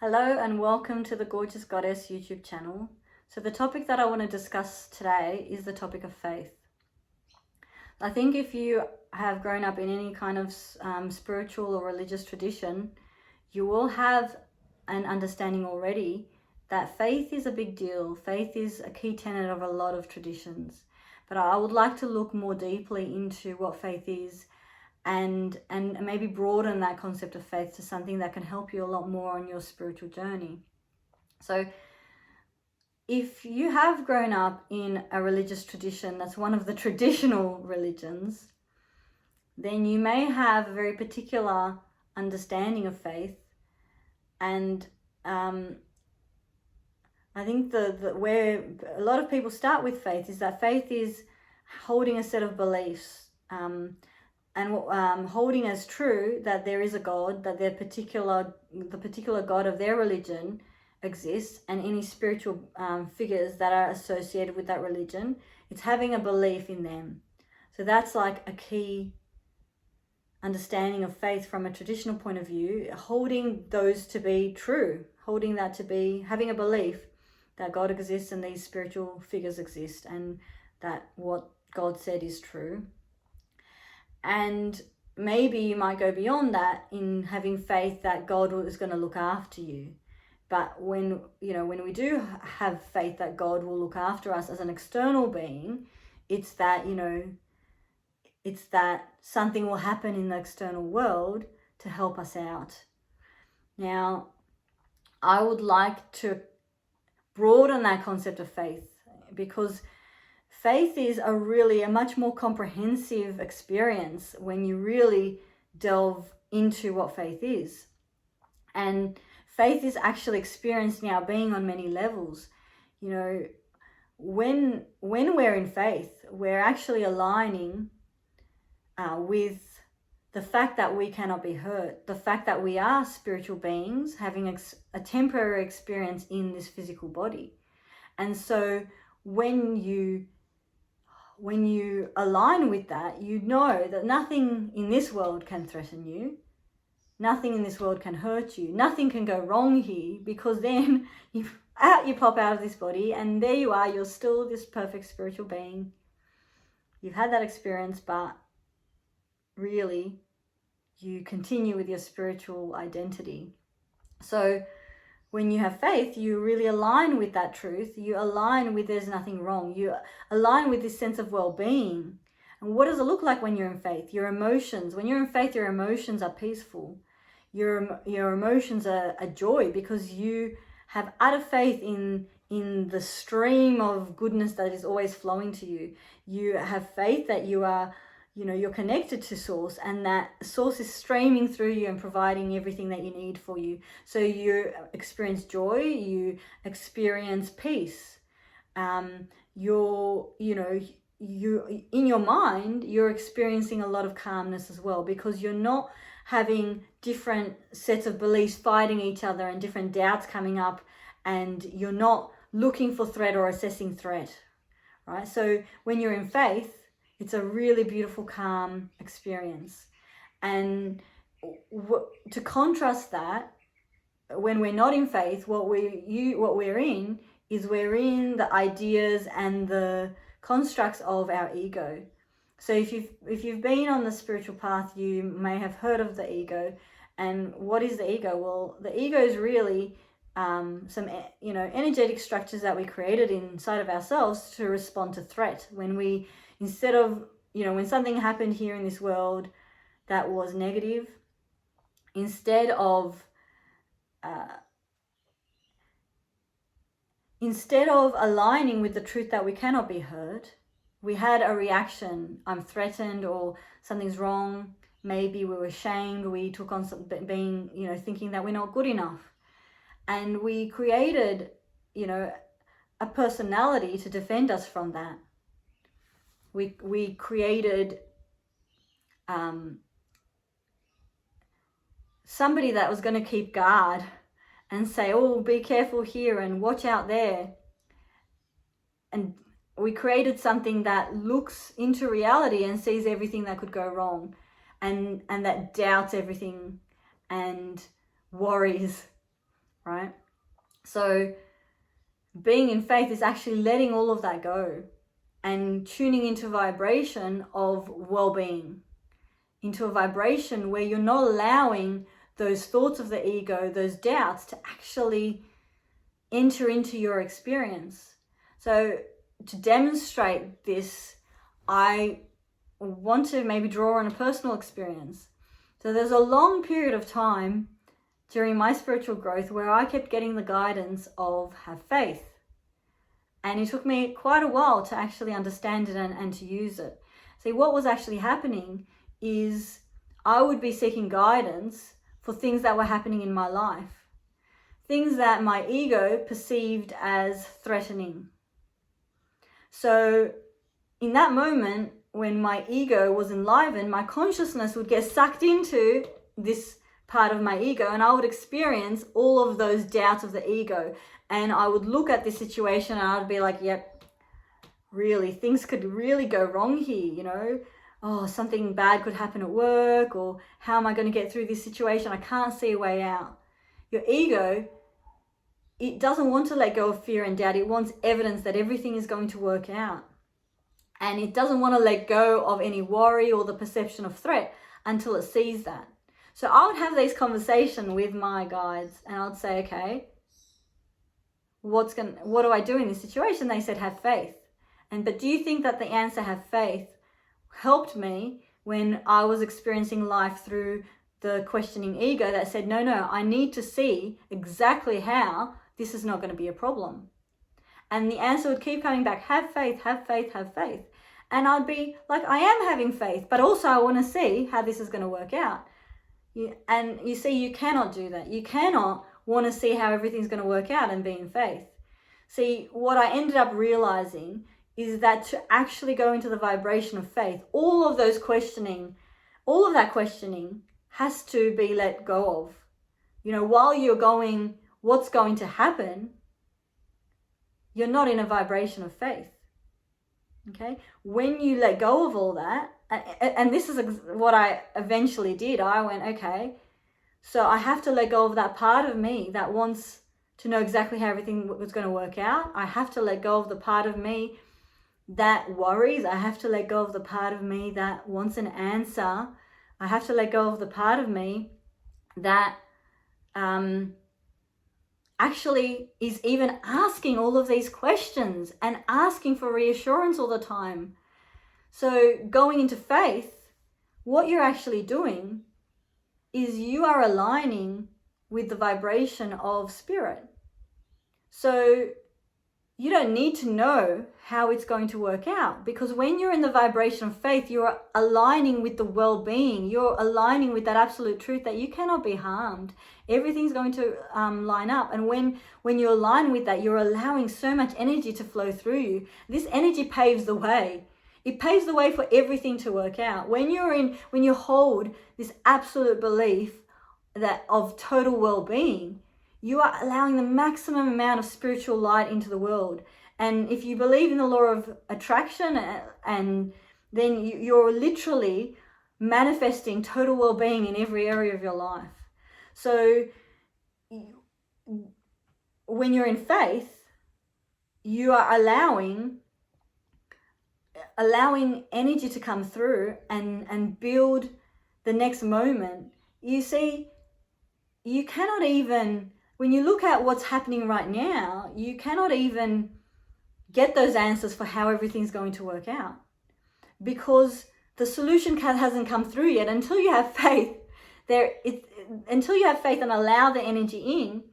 Hello and welcome to the Gorgeous Goddess YouTube channel. So the topic that I want to discuss today is the topic of faith. I think if you have grown up in any kind of spiritual or religious tradition, you will have an understanding already that faith is a big deal. Faith is a key tenet of a lot of traditions. But I would like to look more deeply into what faith is and maybe broaden that concept of faith to something that can help you a lot more on your spiritual journey. So if you have grown up in a religious tradition that's one of the traditional religions, then you may have a very particular understanding of faith. And I think where a lot of people start with faith is that faith is holding a set of beliefs, and holding as true that there is a God, that the particular God of their religion exists, and any spiritual figures that are associated with that religion. It's having a belief in them. So that's like a key understanding of faith from a traditional point of view, holding those to be true, holding that to be, having a belief that God exists and these spiritual figures exist and that what God said is true. And maybe you might go beyond that in having faith that God is going to look after you. But when we do have faith that God will look after us as an external being, it's that something will happen in the external world to help us out. Now, I would like to broaden that concept of faith, because faith is a much more comprehensive experience when you really delve into what faith is. And faith is actually experienced in our being on many levels. When we're in faith, we're actually aligning with the fact that we cannot be hurt, the fact that we are spiritual beings having a temporary experience in this physical body. And so when you align with that, you know that nothing in this world can threaten you. Nothing in this world can hurt you. Nothing can go wrong here, because then you pop out of this body and there you are, you're still this perfect spiritual being. You've had that experience, but really you continue with your spiritual identity. So when you have faith, you really align with that truth. You align with there's nothing wrong. You align with this sense of well-being. And what does it look like when you're in faith? Your emotions. When you're in faith, your emotions are peaceful. Your emotions are joy, because you have utter faith in the stream of goodness that is always flowing to you. You have faith that you are, you're connected to Source, and that Source is streaming through you and providing everything that you need for you. So you experience joy, you experience peace. You in your mind, you're experiencing a lot of calmness as well, because you're not having different sets of beliefs fighting each other and different doubts coming up, and you're not looking for threat or assessing threat, right? So when you're in faith, it's a really beautiful, calm experience. And to contrast that, when we're not in faith, what we're in the ideas and the constructs of our ego. So if you've been on the spiritual path, you may have heard of the ego. And what is the ego? Well, the ego is really some energetic structures that we created inside of ourselves to respond to threat. Instead of, when something happened here in this world that was negative, instead of aligning with the truth that we cannot be hurt, we had a reaction. I'm threatened, or something's wrong. Maybe we were shamed. We took on being, thinking that we're not good enough. And we created, a personality to defend us from that. We created somebody that was going to keep guard and say, oh, be careful here and watch out there. And we created something that looks into reality and sees everything that could go wrong, and that doubts everything and worries, right? So being in faith is actually letting all of that go and tuning into vibration of well-being, into a vibration where you're not allowing those thoughts of the ego, those doubts, to actually enter into your experience. So to demonstrate this, I want to maybe draw on a personal experience. So there's a long period of time during my spiritual growth where I kept getting the guidance of have faith. And it took me quite a while to actually understand it and to use it. See, what was actually happening is I would be seeking guidance for things that were happening in my life, things that my ego perceived as threatening. So in that moment, when my ego was enlivened, my consciousness would get sucked into this part of my ego, and I would experience all of those doubts of the ego. And I would look at this situation and I'd be like, yep, really, things could really go wrong here, you know? Oh, something bad could happen at work, or how am I going to get through this situation? I can't see a way out. Your ego, it doesn't want to let go of fear and doubt. It wants evidence that everything is going to work out. And it doesn't want to let go of any worry or the perception of threat until it sees that. So I would have these conversations with my guides and I'd say, okay, what do I do in this situation? They said, have faith. But do you think that the answer, have faith, helped me when I was experiencing life through the questioning ego that said, no, I need to see exactly how this is not going to be a problem. And the answer would keep coming back, have faith, have faith, have faith. And I'd be like, I am having faith, but also I want to see how this is going to work out. And you see, you cannot do that. You cannot want to see how everything's going to work out and be in faith. See, what I ended up realizing is that to actually go into the vibration of faith, all of that questioning has to be let go of. You know, while you're going, what's going to happen, you're not in a vibration of faith. Okay? When you let go of all that, and this is what I eventually did, I went, okay, so I have to let go of that part of me that wants to know exactly how everything was going to work out. I have to let go of the part of me that worries. I have to let go of the part of me that wants an answer. I have to let go of the part of me that actually is even asking all of these questions and asking for reassurance all the time. So going into faith, what you're actually doing is you are aligning with the vibration of spirit. So you don't need to know how it's going to work out, because when you're in the vibration of faith, you're aligning with the well-being. You're aligning with that absolute truth that you cannot be harmed. Everything's going to line up. And when you align with that, you're allowing so much energy to flow through you. This energy paves the way. It paves the way for everything to work out. When you hold this absolute belief that of total well-being, you are allowing the maximum amount of spiritual light into the world. And if you believe in the law of attraction, and then you're literally manifesting total well-being in every area of your life. So when you're in faith, you are allowing energy to come through and build the next moment. You see, you cannot even, when you look at what's happening right now, you cannot even get those answers for how everything's going to work out, because the solution hasn't come through yet. Until you have faith, until you have faith and allow the energy in,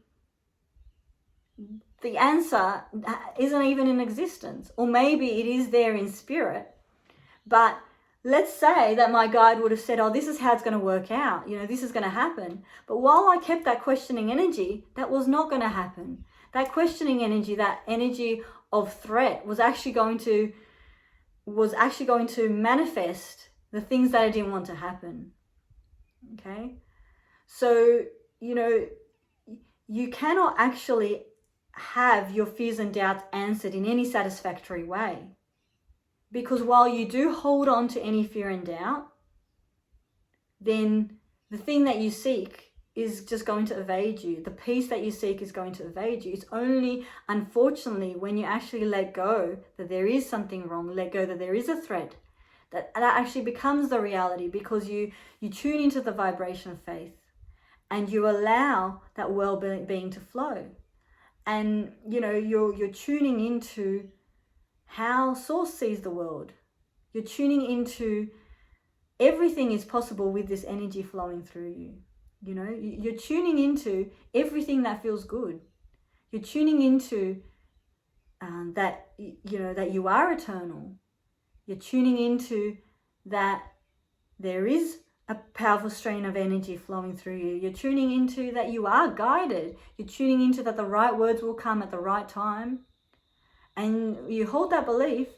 the answer isn't even in existence. Or maybe it is there in spirit, but let's say that my guide would have said, oh, this is how it's going to work out. You know, this is going to happen. But while I kept that questioning energy, that was not going to happen. That questioning energy, that energy of threat was actually going to manifest the things that I didn't want to happen. Okay? So, you know, you cannot actually have your fears and doubts answered in any satisfactory way. Because while you do hold on to any fear and doubt, then the thing that you seek is just going to evade you. The peace that you seek is going to evade you. It's only, unfortunately, when you actually let go that there is something wrong, let go that there is a threat, that actually becomes the reality, because you tune into the vibration of faith and you allow that well-being to flow. And, you know, you're tuning into how Source sees the world. You're tuning into everything is possible with this energy flowing through you. You know, you're tuning into everything that feels good. You're tuning into that, you know, that you are eternal. You're tuning into that there is a powerful strain of energy flowing through you. You're tuning into that you are guided. You're tuning into that the right words will come at the right time. And you hold that belief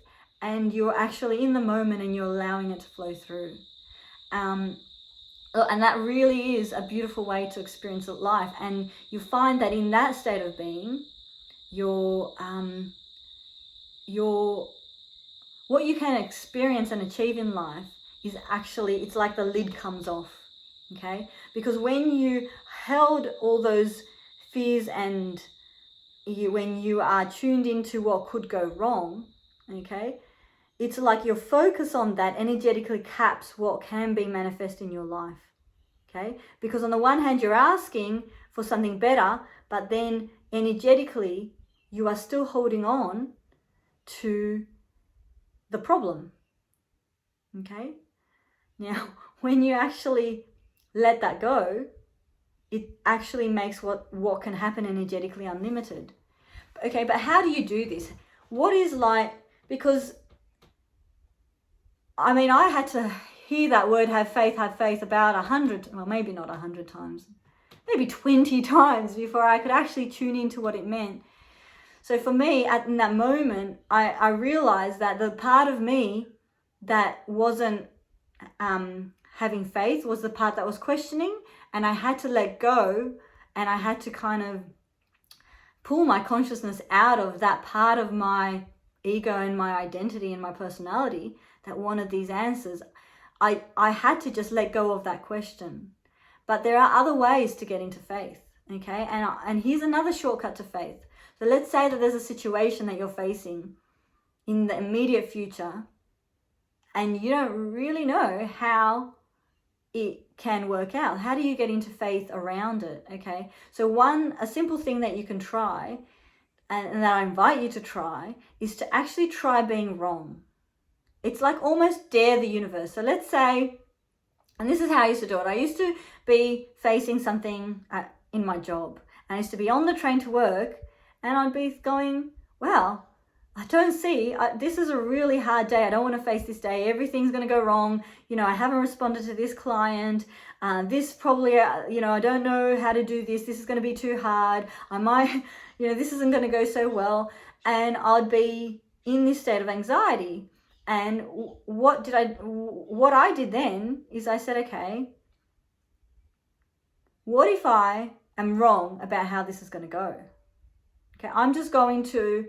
and you're actually in the moment and you're allowing it to flow through. And that really is a beautiful way to experience life. And you find that in that state of being, what you can experience and achieve in life is actually, it's like the lid comes off, okay? Because when you held all those fears and when you are tuned into what could go wrong, okay, it's like your focus on that energetically caps what can be manifest in your life, okay? Because on the one hand, you're asking for something better, but then energetically, you are still holding on to the problem, okay? Now, when you actually let that go, it actually makes what can happen energetically unlimited. Okay, but how do you do this? What is like, because I mean, I had to hear that word have faith about 100, well, maybe not 100 times, maybe 20 times before I could actually tune into what it meant. So for me, in that moment, I realized that the part of me that wasn't having faith was the part that was questioning, and I had to let go, and I had to kind of pull my consciousness out of that part of my ego and my identity and my personality that wanted these answers. I had to just let go of that question. But there are other ways to get into faith, okay? And here's another shortcut to faith. So let's say that there's a situation that you're facing in the immediate future and you don't really know how it can work out. How do you get into faith around it, okay? So a simple thing that you can try, and that I invite you to try, is to actually try being wrong. It's like almost dare the universe. So let's say, and this is how I used to do it. I used to be facing something in my job. And I used to be on the train to work and I'd be going, wow, I don't see, this is a really hard day. I don't want to face this day. Everything's going to go wrong. You know, I haven't responded to this client. This probably, you know, I don't know how to do this. This is going to be too hard. I might, you know, this isn't going to go so well. And I'd be in this state of anxiety. And what I did then is I said, okay, what if I am wrong about how this is going to go? Okay, I'm just going to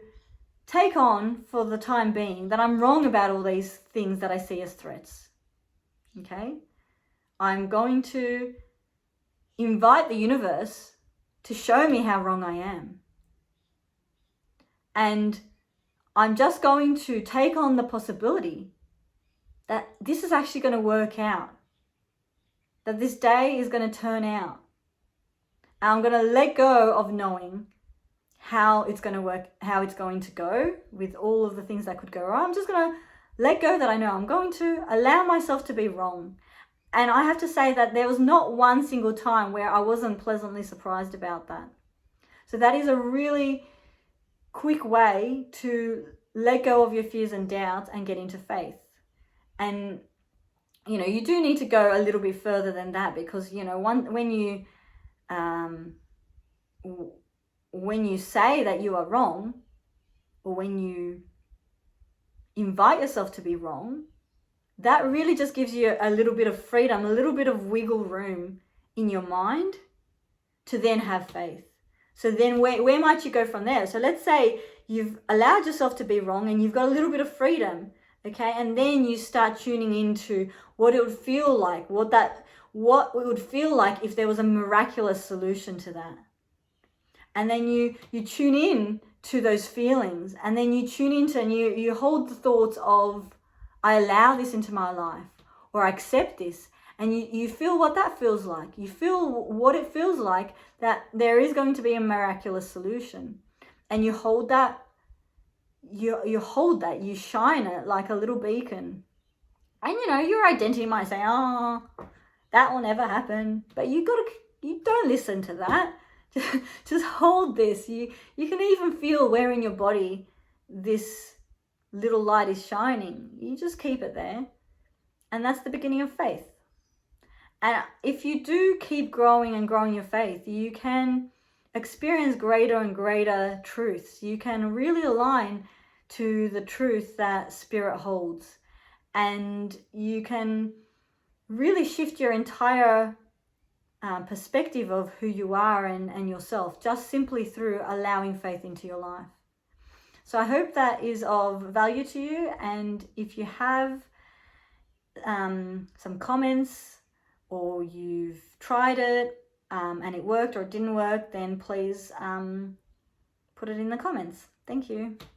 take on for the time being that I'm wrong about all these things that I see as threats. Okay, I'm going to invite the universe to show me how wrong I am. And I'm just going to take on the possibility that this is actually going to work out, that this day is going to turn out. And I'm going to let go of knowing how it's going to work, how it's going to go with all of the things that could go wrong. I'm just going to let go that I know I'm going to allow myself to be wrong. And I have to say that there was not one single time where I wasn't pleasantly surprised about that. So that is a really quick way to let go of your fears and doubts and get into faith. And, you know, you do need to go a little bit further than that, because, you know, when you say that you are wrong, or when you invite yourself to be wrong, that really just gives you a little bit of freedom, a little bit of wiggle room in your mind to then have faith. So then where might you go from there? So let's say you've allowed yourself to be wrong and you've got a little bit of freedom, okay? And then you start tuning into what it would feel like, what what it would feel like if there was a miraculous solution to that. And then you tune in to those feelings, and then you tune into and you hold the thoughts of, I allow this into my life, or I accept this. And you feel what that feels like. You feel what it feels like that there is going to be a miraculous solution. And you hold that, you hold that, you shine it like a little beacon. And your identity might say, oh, that will never happen. But you don't listen to that. Just hold this. You can even feel where in your body this little light is shining. You just keep it there. And that's the beginning of faith. And if you do keep growing and growing your faith, you can experience greater and greater truths. You can really align to the truth that Spirit holds. And you can really shift your entire perspective of who you are and yourself, just simply through allowing faith into your life. So I hope that is of value to you. And if you have some comments, or you've tried it and it worked or it didn't work, then please put it in the comments. Thank you.